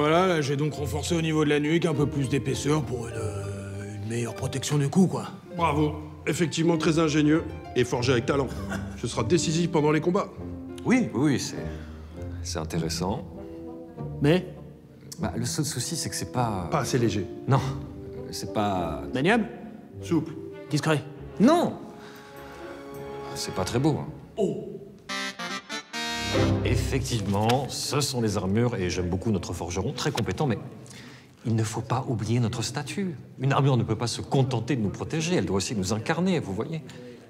voilà, là, j'ai donc renforcé au niveau de la nuque, un peu plus d'épaisseur pour une meilleure protection du cou, quoi. Bravo. Effectivement très ingénieux et forgé avec talent. Ce sera décisif pendant les combats. Oui, c'est intéressant. Mais Bah, le seul souci, c'est que c'est pas... Pas assez léger. Non, c'est pas... maniable, Souple. discret. Non. C'est pas très beau. Hein. Oh. Effectivement, ce sont les armures, et j'aime beaucoup notre forgeron, très compétent, mais il ne faut pas oublier notre statut. Une armure ne peut pas se contenter de nous protéger, elle doit aussi nous incarner, vous voyez.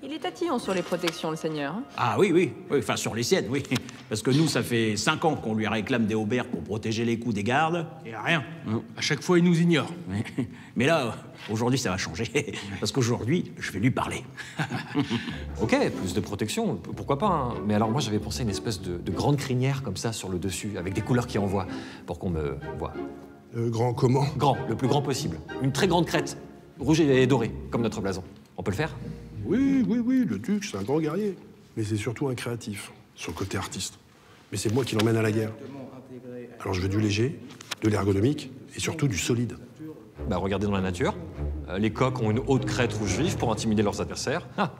Il est tatillon sur les protections, le seigneur. Hein. Ah oui, enfin sur les siennes, oui. Parce que nous, ça fait 5 ans qu'on lui réclame des auberges pour protéger les coups des gardes, et rien. À chaque fois, il nous ignore. Mais là, aujourd'hui, ça va changer. Parce qu'aujourd'hui, je vais lui parler. Ok, plus de protection, pourquoi pas, hein. Mais alors moi, j'avais pensé à une espèce de grande crinière comme ça sur le dessus, avec des couleurs qui envoient, pour qu'on me voie. Grand comment? Grand, le plus grand possible. Une très grande crête, rouge et dorée, comme notre blason. On peut le faire? Oui, le duc, c'est un grand guerrier. Mais c'est surtout un créatif, son côté artiste. Mais c'est moi qui l'emmène à la guerre. Alors je veux du léger, de l'ergonomique et surtout du solide. Bah, regardez dans la nature. Les coqs ont une haute crête rouge vif pour intimider leurs adversaires. Ah,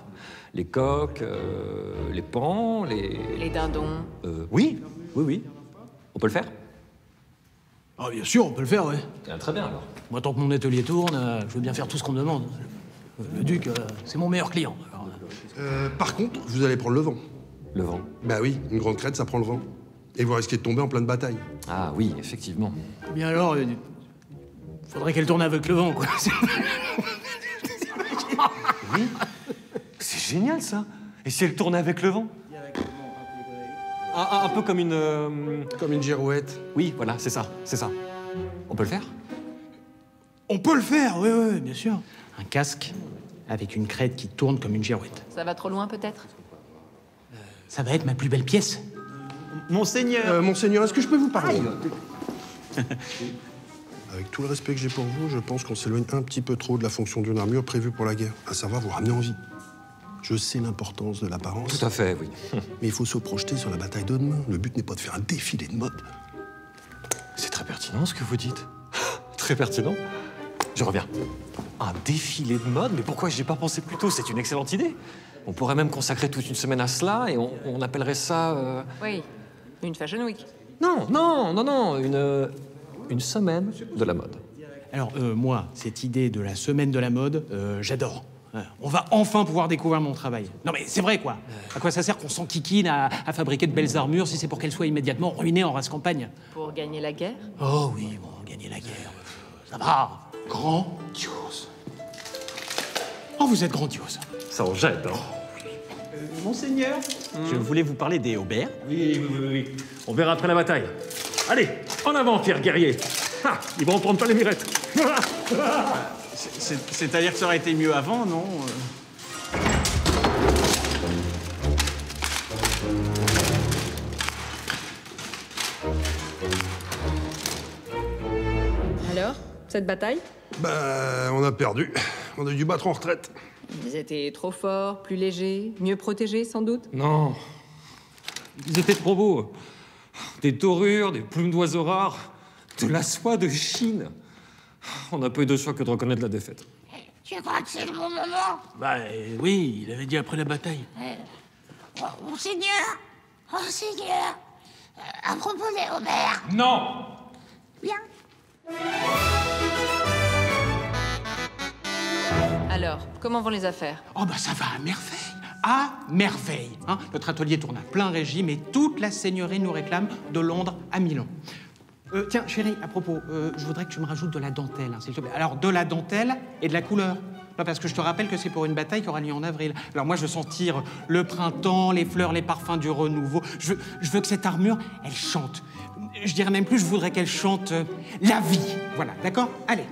les coqs, les paons, Les dindons. Oui. On peut le faire? Ah, bien sûr, on peut le faire, ouais. Ah, très bien, alors. Moi, tant que mon atelier tourne, je veux bien faire tout ce qu'on me demande. Le duc, c'est mon meilleur client. Alors, Par contre, vous allez prendre le vent. Le vent. Bah oui, une grande crête, ça prend le vent. Et vous risquez de tomber en pleine bataille. Ah oui, effectivement. bien alors, faudrait qu'elle tourne avec le vent, quoi. Oui. C'est génial, ça. Et si elle tournait avec le vent? Un peu comme une... Comme une girouette. Oui, voilà, c'est ça. On peut le faire? On peut le faire, oui, bien sûr. Un casque avec une crête qui tourne comme une girouette. Ça va trop loin, peut-être? Ça va être ma plus belle pièce. Monseigneur. Monseigneur, est-ce que je peux vous parler? Avec tout le respect que j'ai pour vous, je pense qu'on s'éloigne un petit peu trop de la fonction d'une armure prévue pour la guerre, à savoir vous ramener en vie. Je sais l'importance de l'apparence. Tout à fait, oui. Mais il faut se projeter sur la bataille de demain. Le but n'est pas de faire un défilé de mode. C'est très pertinent ce que vous dites. Très pertinent. Je reviens. Un défilé de mode? Mais pourquoi j'y ai pas pensé plus tôt? C'est une excellente idée. On pourrait même consacrer toute une semaine à cela et on appellerait ça... Oui, une fashion week. Non, une semaine de la mode. Alors, moi, cette idée de la semaine de la mode, j'adore. On va enfin pouvoir découvrir mon travail. Non mais c'est vrai, quoi. À quoi ça sert qu'on s'enquiquine à fabriquer de belles armures si c'est pour qu'elles soient immédiatement ruinées en race campagne? Pour gagner la guerre? Oh oui, bon, gagner la guerre, ça va. Grandiose. Oh, vous êtes grandiose. Ça en jette, hein. Monseigneur, je voulais vous parler des auberges. Oui. On verra après la bataille. Allez, en avant, Pierre guerrier. Ah, ils vont en prendre plein les mirettes. C'est-à-dire que ça aurait été mieux avant, non? Alors, cette bataille? Bah, on a perdu. On a dû battre en retraite. Ils étaient trop forts, plus légers, mieux protégés, sans doute? Non. Ils étaient trop beaux. Des dorures, des plumes d'oiseaux rares, de la soie de Chine. On n'a pas eu de choix que de reconnaître la défaite. Tu crois que c'est le bon moment? Bah oui, il avait dit après la bataille. Monseigneur, à propos des Robert. Non! Bien. Alors, comment vont les affaires? Oh bah ça va à merveille. À merveille. Hein, notre atelier tourne à plein régime et toute la seigneurie nous réclame de Londres à Milan. Tiens, chérie, à propos, je voudrais que tu me rajoutes de la dentelle, hein, s'il te plaît. Alors, de la dentelle et de la couleur. Non, parce que je te rappelle que c'est pour une bataille qui aura lieu en avril. Alors moi, je veux sentir le printemps, les fleurs, les parfums du renouveau. Je veux que cette armure, elle chante. Je dirais même plus, je voudrais qu'elle chante la vie. Voilà, d'accord? Allez.